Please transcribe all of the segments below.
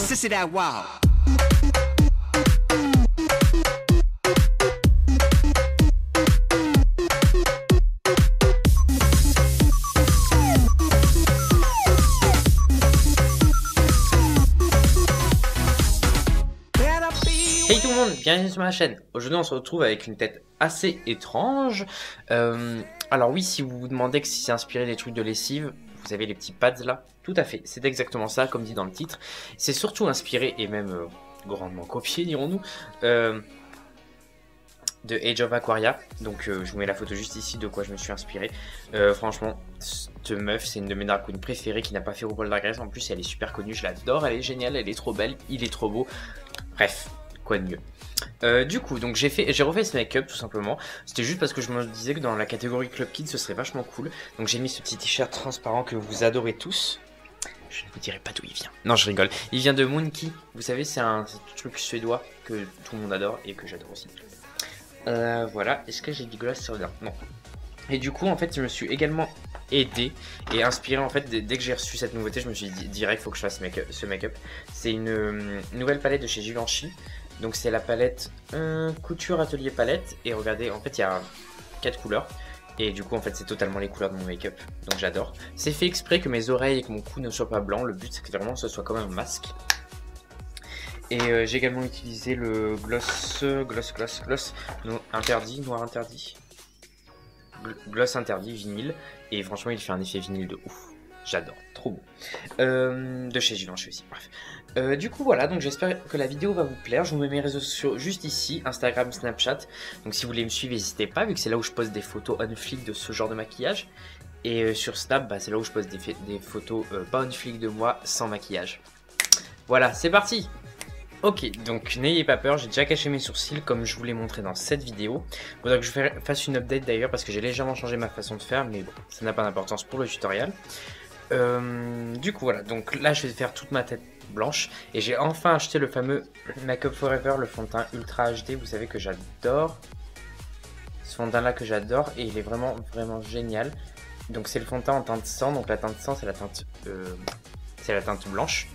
Sissy that wow. Hey tout le monde, bienvenue sur ma chaîne. Aujourd'hui on se retrouve avec une tête assez étrange. Alors oui, si vous vous demandez que si c'est inspiré des trucs de lessive, vous avez les petits pads là. Tout à fait, c'est exactement ça comme dit dans le titre. C'est surtout inspiré et même grandement copié dirons-nous de Age of Aquaria. Donc je vous mets la photo juste ici de quoi je me suis inspiré. Franchement, cette meuf c'est une de mes drag queens préférées qui n'a pas fait RuPaul Drag Race. En plus elle est super connue, je l'adore, elle est géniale, elle est trop belle, il est trop beau. Bref. Quoi de mieux. Du coup, donc j'ai refait ce make-up tout simplement. C'était juste parce que je me disais que dans la catégorie Club Kids ce serait vachement cool. Donc j'ai mis ce petit t-shirt transparent que vous adorez tous. Je ne vous dirai pas d'où il vient. Non, je rigole. Il vient de Monkey. Vous savez, c'est un truc suédois que tout le monde adore et que j'adore aussi. Voilà. Est-ce que j'ai du gloss sur le... Non. Et du coup, en fait, je me suis également aidé et inspiré. En fait, dès que j'ai reçu cette nouveauté, je me suis dit direct, faut que je fasse ce make-up. C'est une nouvelle palette de chez Givenchy. Donc c'est la palette couture atelier palette. Et regardez, en fait il y a 4 couleurs. Et du coup en fait c'est totalement les couleurs de mon make-up. Donc j'adore. C'est fait exprès que mes oreilles et que mon cou ne soient pas blancs. Le but c'est que vraiment ce soit comme un masque. Et j'ai également utilisé le gloss non, interdit, noir interdit. Gloss interdit, vinyle. Et franchement il fait un effet vinyle de ouf. J'adore, trop beau. De chez Givenchy aussi, bref. Du coup voilà, donc j'espère que la vidéo va vous plaire. Je vous mets mes réseaux sociaux juste ici, Instagram, Snapchat. Donc si vous voulez me suivre, n'hésitez pas, vu que c'est là où je poste des photos on flic de ce genre de maquillage. Et sur Snap, bah, c'est là où je poste des photos pas on flic de moi, sans maquillage. Voilà, c'est parti. Ok, donc n'ayez pas peur, j'ai déjà caché mes sourcils comme je vous l'ai montré dans cette vidéo. Il faudra que je fasse une update d'ailleurs parce que j'ai légèrement changé ma façon de faire, mais bon, ça n'a pas d'importance pour le tutoriel. Du coup voilà, donc là je vais faire toute ma tête blanche et j'ai enfin acheté le fameux Make Up Forever, le fond de teint Ultra HD. Vous savez que j'adore ce fond de teint là, que j'adore, et il est vraiment génial. Donc c'est le fond de teint en teinte sang, donc la teinte sang c'est la teinte blanche.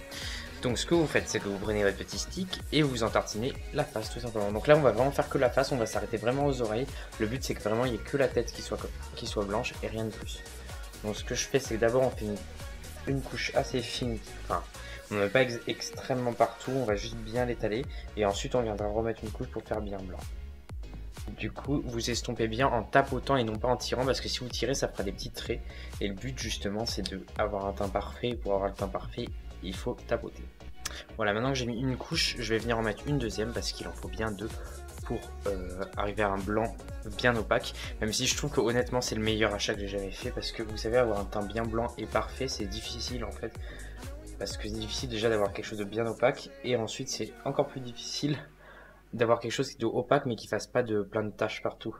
Donc ce que vous faites, c'est que vous prenez votre petit stick et vous entartinez la face tout simplement. Donc là on va vraiment faire que la face, on va s'arrêter vraiment aux oreilles. Le but c'est que vraiment il n'y ait que la tête qui soit blanche et rien de plus. Donc ce que je fais, c'est que d'abord on fait une couche assez fine, enfin on ne met pas extrêmement partout, on va juste bien l'étaler et ensuite on viendra remettre une couche pour faire bien blanc. Du coup vous estompez bien en tapotant et non pas en tirant, parce que si vous tirez ça fera des petits traits et le but justement c'est d'avoir un teint parfait. Et pour avoir le teint parfait il faut tapoter. Voilà, maintenant que j'ai mis une couche, je vais venir en mettre une deuxième parce qu'il en faut bien deux pour arriver à un blanc bien opaque, même si je trouve que honnêtement c'est le meilleur achat que j'ai jamais fait, parce que vous savez, avoir un teint bien blanc et parfait c'est difficile en fait, parce que c'est difficile déjà d'avoir quelque chose de bien opaque, et ensuite c'est encore plus difficile d'avoir quelque chose de opaque mais qui fasse pas de plein de taches partout,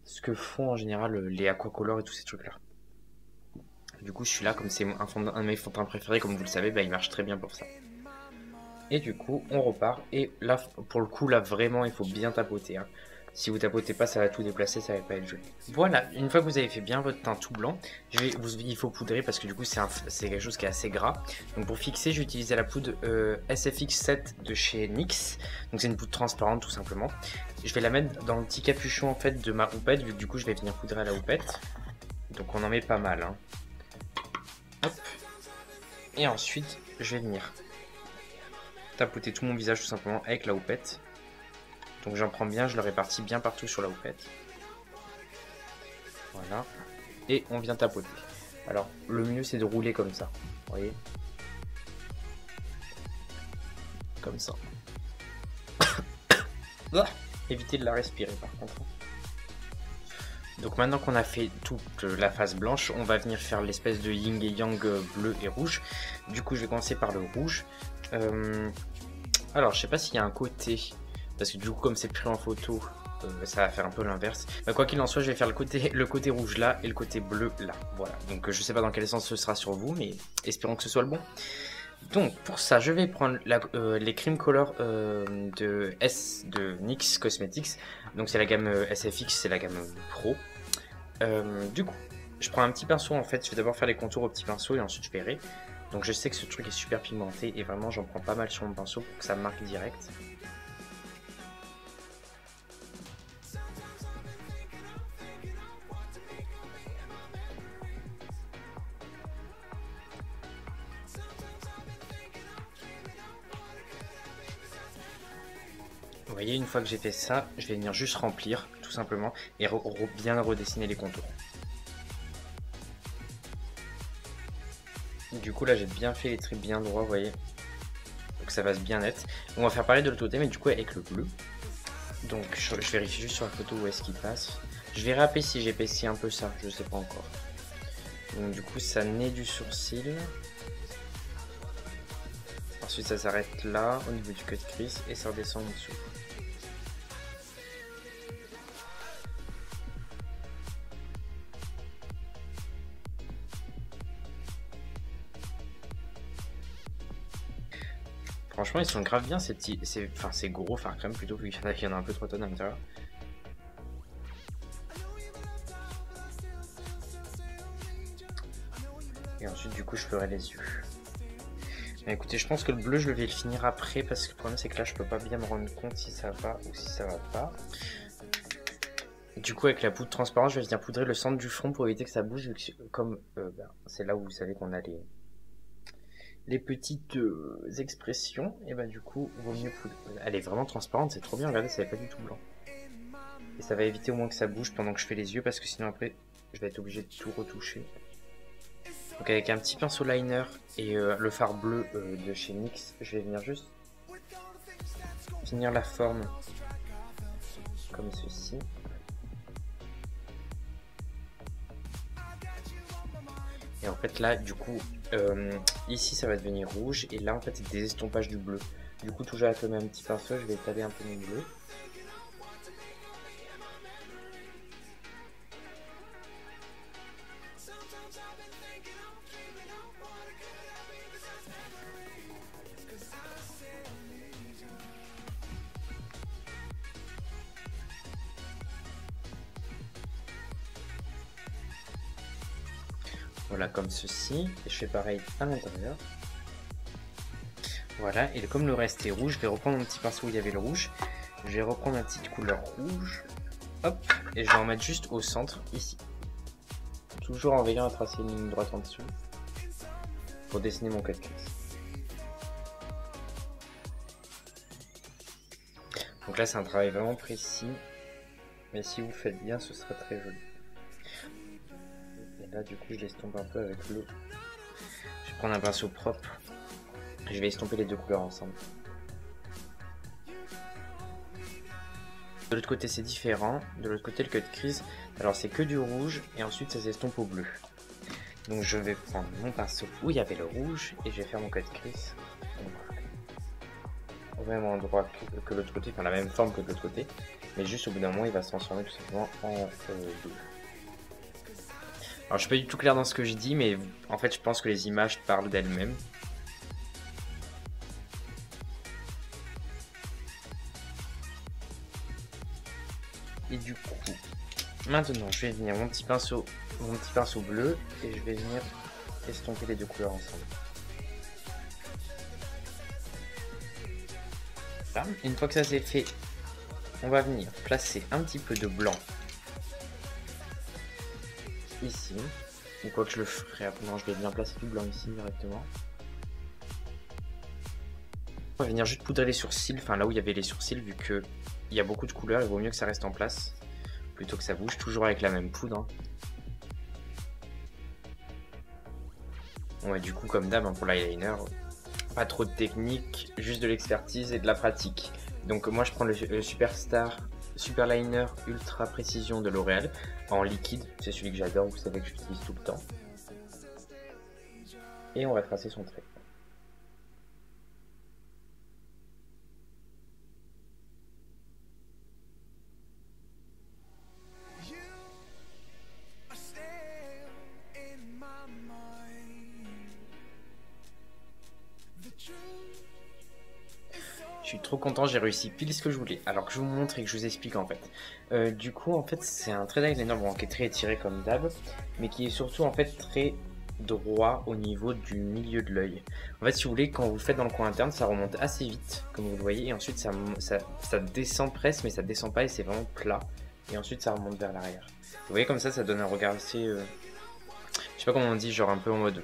ce que font en général les aquacolors et tous ces trucs là. Du coup je suis là, comme c'est un de mes fonds de teint préférés comme vous le savez, bah, il marche très bien pour ça. Et du coup on repart, et là pour le coup là vraiment il faut bien tapoter hein. Si vous tapotez pas ça va tout déplacer, ça va pas être joli. Voilà, une fois que vous avez fait bien votre teint tout blanc, il faut poudrer parce que du coup c'est quelque chose qui est assez gras. Donc pour fixer j'ai utilisé la poudre SFX7 de chez NYX. Donc c'est une poudre transparente tout simplement. Je vais la mettre dans le petit capuchon en fait de ma houppette, vu que du coup je vais venir poudrer à la houppette. Donc on en met pas mal hein. Hop. Et ensuite je vais venir tapoter tout mon visage tout simplement avec la houppette. Donc j'en prends bien, je le répartis bien partout sur la houppette. Voilà. Et on vient tapoter. Alors le mieux c'est de rouler comme ça. Vous voyez ? Comme ça. Évitez de la respirer par contre. Donc maintenant qu'on a fait toute la face blanche, on va venir faire l'espèce de yin et yang bleu et rouge. Du coup je vais commencer par le rouge. Alors je sais pas s'il y a un côté, parce que du coup comme c'est pris en photo ça va faire un peu l'inverse. Bah, quoi qu'il en soit je vais faire le côté rouge là et le côté bleu là. Voilà, donc je sais pas dans quel sens ce sera sur vous, mais espérons que ce soit le bon. Donc pour ça je vais prendre les cream color de NYX Cosmetics. Donc c'est la gamme SFX, c'est la gamme Pro. Du coup je prends un petit pinceau en fait, je vais d'abord faire les contours au petit pinceau et ensuite je verrai. Donc je sais que ce truc est super pigmenté et vraiment j'en prends pas mal sur mon pinceau pour que ça marque direct. Vous voyez, une fois que j'ai fait ça, je vais venir juste remplir tout simplement et bien redessiner les contours. Du coup là j'ai bien fait les traits bien droits, vous voyez, pour que ça passe bien net. On va faire pareil de l'autre côté mais du coup avec le bleu. Donc je vérifie juste sur la photo où est-ce qu'il passe. Je vais rapper si j'épaissis un peu ça, je sais pas encore. Donc du coup ça naît du sourcil. Ensuite ça s'arrête là au niveau du cut crease et ça redescend en dessous. Franchement, ils sont grave bien ces petits. Enfin, c'est gros phare crème plutôt, vu qu'il y en a un peu 3 tonnes à l'intérieur. Et ensuite, du coup, je ferai les yeux. Mais écoutez, je pense que le bleu, je vais le finir après parce que le problème, c'est que là, je peux pas bien me rendre compte si ça va ou si ça va pas. Du coup, avec la poudre transparente, je vais venir poudrer le centre du front pour éviter que ça bouge, comme c'est là où vous savez qu'on a les petites expressions, et bah du coup vaut mieux poudre. Elle est vraiment transparente, c'est trop bien, regardez, ça n'est pas du tout blanc. Et ça va éviter au moins que ça bouge pendant que je fais les yeux parce que sinon après je vais être obligé de tout retoucher. Donc avec un petit pinceau liner et le fard bleu de chez NYX, je vais venir juste finir la forme comme ceci. Et en fait là du coup ici ça va devenir rouge et là en fait c'est des estompages du bleu. Du coup toujours avec le même petit pinceau je vais étaler un peu mon bleu. Voilà, comme ceci, et je fais pareil à l'intérieur. Voilà, et comme le reste est rouge, je vais reprendre mon petit pinceau où il y avait le rouge. Je vais reprendre ma petite couleur rouge. Hop, et je vais en mettre juste au centre, ici. Toujours en veillant à tracer une ligne droite en dessous. Pour dessiner mon cut crease. Donc là, c'est un travail vraiment précis. Mais si vous faites bien, ce sera très joli. Là du coup je l'estompe un peu avec l'eau. Je vais prendre un pinceau propre. Je vais estomper les deux couleurs ensemble. De l'autre côté c'est différent. De l'autre côté le cut crease, alors c'est que du rouge et ensuite ça s'estompe au bleu. Donc je vais prendre mon pinceau où il y avait le rouge et je vais faire mon cut crease. Au même endroit que l'autre côté, enfin la même forme que de l'autre côté. Mais juste au bout d'un moment il va se transformer tout simplement en bleu. Alors je suis pas du tout clair dans ce que je dis, mais en fait je pense que les images parlent d'elles-mêmes. Et du coup, maintenant je vais venir mon petit pinceau bleu et je vais venir estomper les deux couleurs ensemble. Là, une fois que ça c'est fait, on va venir placer un petit peu de blanc ici, ou quoi que je le ferai après. Non, je vais bien placer du blanc ici directement. On va venir juste poudrer les sourcils, enfin là où il y avait les sourcils, vu que il y a beaucoup de couleurs, il vaut mieux que ça reste en place plutôt que ça bouge, toujours avec la même poudre. Ouais, du coup comme d'hab pour l'eyeliner, pas trop de technique, juste de l'expertise et de la pratique. Donc moi je prends le Super Liner Ultra Précision de L'Oréal en liquide, c'est celui que j'adore, vous savez que j'utilise tout le temps. Et on va tracer son trait. Je suis trop content, j'ai réussi pile ce que je voulais. Alors que je vous montre et que je vous explique en fait. Du coup en fait c'est un trait d'eyeliner bon, qui est très étiré comme d'hab, mais qui est surtout en fait très droit au niveau du milieu de l'œil. En fait, si vous voulez, quand vous le faites dans le coin interne, ça remonte assez vite, comme vous le voyez, et ensuite ça descend presque, mais ça descend pas et c'est vraiment plat. Et ensuite ça remonte vers l'arrière. Vous voyez comme ça donne un regard assez... je sais pas comment on dit, genre un peu en mode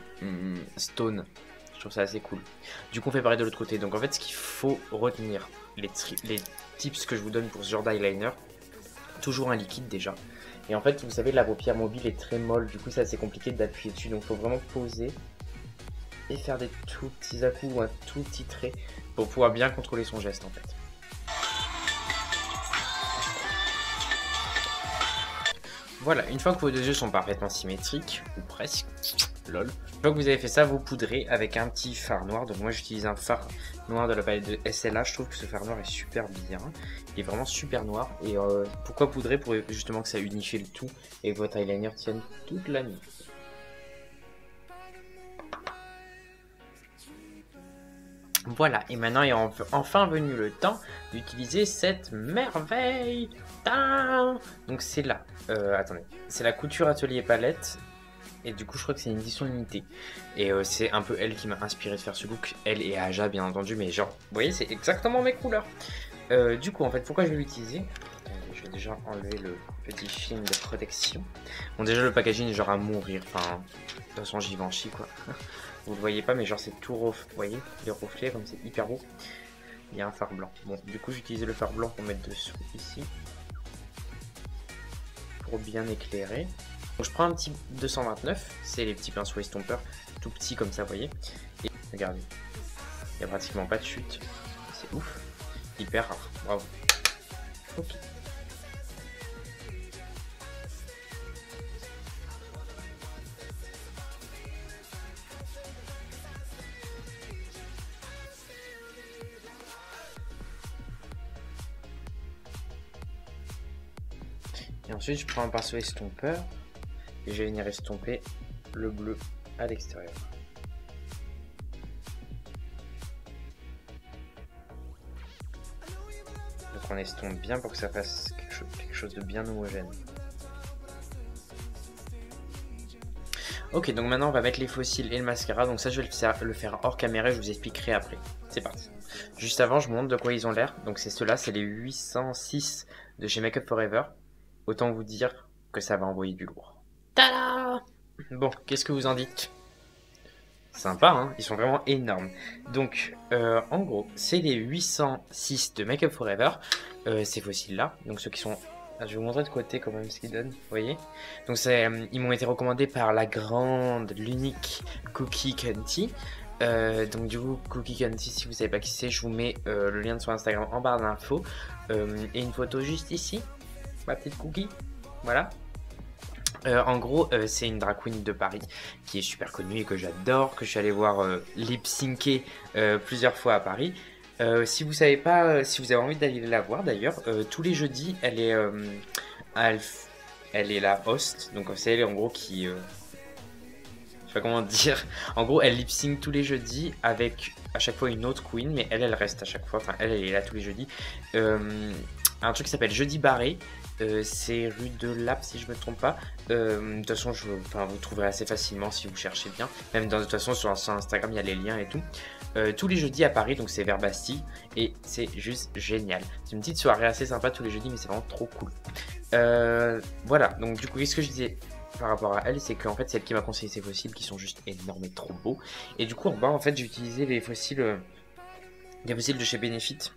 stone. Je trouve ça assez cool. Du coup on fait pareil de l'autre côté. Donc en fait ce qu'il faut retenir, les tips que je vous donne pour ce genre d'eyeliner, toujours un liquide déjà. Et en fait, vous savez, la paupière mobile est très molle, du coup c'est assez compliqué d'appuyer dessus, donc il faut vraiment poser et faire des tout petits à-coups ou un tout petit trait pour pouvoir bien contrôler son geste en fait. Voilà, une fois que vos deux yeux sont parfaitement symétriques, ou presque, lol. Une fois que vous avez fait ça, vous poudrez avec un petit fard noir. Donc moi j'utilise un fard noir de la palette de SLA. Je trouve que ce fard noir est super bien. Il est vraiment super noir. Et pourquoi poudrer? Pour justement que ça unifie le tout et que votre eyeliner tienne toute la nuit. Voilà, et maintenant est enfin venu le temps d'utiliser cette merveille. Donc c'est là, attendez, c'est la couture atelier palette. Et du coup je crois que c'est une édition limitée. Et c'est un peu elle qui m'a inspiré de faire ce look. Elle et Aja bien entendu, mais genre, vous voyez c'est exactement mes couleurs. Du coup en fait pourquoi je vais l'utiliser? Je vais déjà enlever le petit film de protection. Bon déjà le packaging est genre à mourir, enfin de toute façon Givenchy quoi. Vous le voyez pas mais genre c'est tout reflet, vous voyez les reflets comme c'est hyper beau. Il y a un fard blanc. Bon du coup j'ai utilisé le fard blanc pour mettre dessous ici. Pour bien éclairer. Donc je prends un petit 229, c'est les petits pinceaux estompeurs, tout petits comme ça vous voyez. Et regardez, il n'y a pratiquement pas de chute, c'est ouf, hyper rare, bravo. Ok. Et ensuite je prends un pinceau estompeur et je vais venir estomper le bleu à l'extérieur. Donc on estompe bien pour que ça fasse quelque chose de bien homogène. Ok, donc maintenant on va mettre les faux cils et le mascara. Donc ça je vais le faire hors caméra, je vous expliquerai après. C'est parti. Juste avant je vous montre de quoi ils ont l'air. Donc c'est ceux-là, c'est les 806 de chez Make Up For Ever. Autant vous dire que ça va envoyer du lourd. Tada! Bon, qu'est-ce que vous en dites? Sympa, hein? Ils sont vraiment énormes. Donc, en gros, c'est les 806 de Make Up For Ever. Ces fossiles-là. Donc, ceux qui sont... Je vais vous montrer de côté quand même ce qu'ils donnent. Vous voyez? Donc, ils m'ont été recommandés par la grande, l'unique Cookie Candy. Donc du coup Cookie Candy, si vous savez pas qui c'est, je vous mets le lien de son Instagram en barre d'infos. Et une photo juste ici. Ma petite Cookie. Voilà. En gros, c'est une drag queen de Paris qui est super connue et que j'adore, que je suis allé voir lip-syncer plusieurs fois à Paris. Si vous savez pas, si vous avez envie d'aller la voir d'ailleurs, tous les jeudis, elle est la host. Donc c'est elle en gros qui... je sais pas comment dire. En gros, elle lip-sync tous les jeudis avec à chaque fois une autre queen, mais elle reste à chaque fois. Enfin, elle est là tous les jeudis. Un truc qui s'appelle Jeudi Barré. C'est rue de Lappe si je me trompe pas. De toute façon vous trouverez assez facilement si vous cherchez bien. Même de toute façon sur Instagram il y a les liens et tout. Tous les jeudis à Paris, donc c'est vers Bastille. Et c'est juste génial. C'est une petite soirée assez sympa tous les jeudis, mais c'est vraiment trop cool. Voilà, donc du coup qu'est-ce que je disais par rapport à elle, c'est qu'en fait c'est elle qui m'a conseillé ces fossiles qui sont juste énormes et trop beaux. Et du coup en bas en fait j'ai utilisé les fossiles de chez Benefit.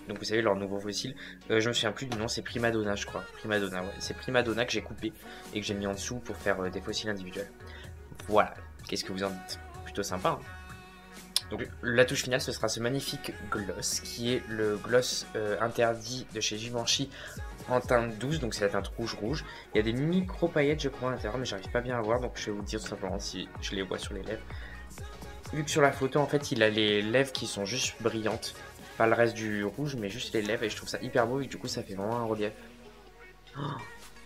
Donc vous savez leur nouveau fossile, je me souviens plus du nom, c'est Primadonna je crois. Primadonna, ouais, c'est Primadonna que j'ai coupé et que j'ai mis en dessous pour faire des fossiles individuels. Voilà, qu'est-ce que vous en dites? Plutôt sympa, hein. Donc la touche finale ce sera ce magnifique gloss qui est le gloss interdit de chez Givenchy en teinte douce, donc c'est la teinte rouge. Il y a des micro paillettes je crois à l'intérieur mais j'arrive pas bien à voir, donc je vais vous dire tout simplement si je les vois sur les lèvres. Vu que sur la photo en fait il a les lèvres qui sont juste brillantes. Pas le reste du rouge, mais juste les lèvres. Et je trouve ça hyper beau et du coup, ça fait vraiment un relief. Oh,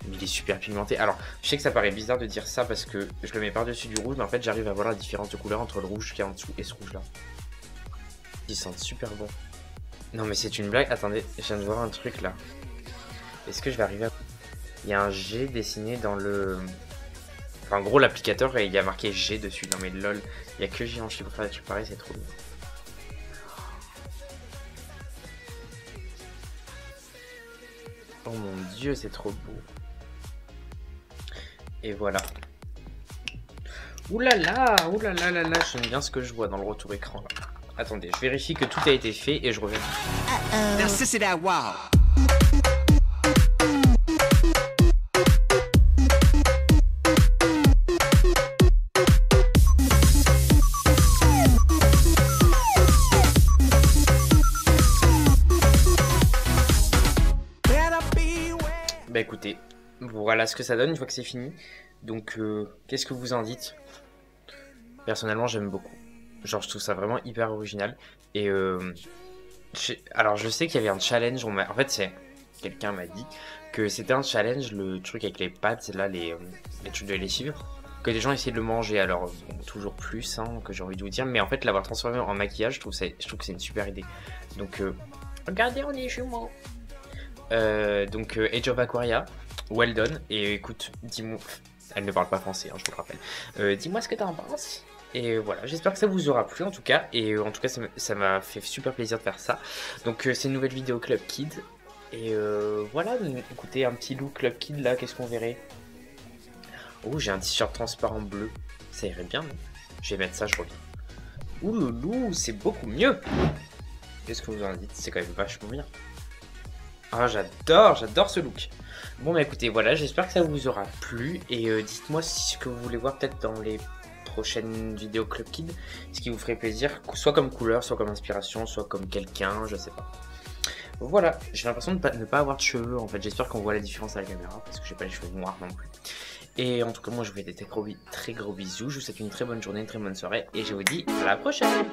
mais il est super pigmenté. Alors, je sais que ça paraît bizarre de dire ça parce que je le mets par-dessus du rouge. Mais en fait, j'arrive à voir la différence de couleur entre le rouge qui est en dessous et ce rouge-là. Ils sentent super bon. Non, mais c'est une blague. Attendez, je viens de voir un truc là. Est-ce que je vais arriver à... Il y a un G dessiné dans le Enfin, en gros, l'applicateur, il y a marqué G dessus. Non mais lol, il y a que Givenchy pour faire des trucs pareils, c'est trop bien. Oh mon dieu, c'est trop beau. Et voilà. Oulala, oulala, là là, j'aime bien ce que je vois dans le retour écran là. Attendez, je vérifie que tout a été fait et je reviens. Now, sissy, that wow. Bah écoutez, voilà ce que ça donne une fois que c'est fini. Donc, qu'est-ce que vous en dites? Personnellement, j'aime beaucoup. Genre, je trouve ça vraiment hyper original. Et alors, je sais qu'il y avait un challenge. En fait, quelqu'un m'a dit que c'était un challenge, le truc avec les pâtes, là, les trucs de lessive, que les gens essayaient de le manger. Alors, bon, toujours plus, hein, que j'ai envie de vous dire. Mais en fait, l'avoir transformé en maquillage, je trouve que c'est une super idée. Donc, regardez, on est chez moi. Donc, Age of Aquaria, well done. Et écoute, dis-moi. Elle ne parle pas français, hein, je vous le rappelle. Dis-moi ce que t'en penses. Et voilà, j'espère que ça vous aura plu en tout cas. Et en tout cas, ça m'a fait super plaisir de faire ça. Donc, c'est une nouvelle vidéo Club Kid. Et voilà, écoutez, un petit look Club Kid là, qu'est-ce qu'on verrait? Oh, j'ai un t-shirt transparent bleu. Ça irait bien, non? Je vais mettre ça, je reviens. Ouh loulou, c'est beaucoup mieux. Qu'est-ce que vous en dites? C'est quand même vachement bien. Ah, j'adore ce look. Bon, bah écoutez, voilà, j'espère que ça vous aura plu. Et dites-moi ce que vous voulez voir peut-être dans les prochaines vidéos Club Kid. Ce qui vous ferait plaisir, soit comme couleur, soit comme inspiration, soit comme quelqu'un, je sais pas. Voilà, j'ai l'impression de ne pas avoir de cheveux en fait. J'espère qu'on voit la différence à la caméra parce que j'ai pas les cheveux noirs non plus. Et en tout cas, moi je vous fais des très gros bisous. Je vous souhaite une très bonne journée, une très bonne soirée. Et je vous dis à la prochaine!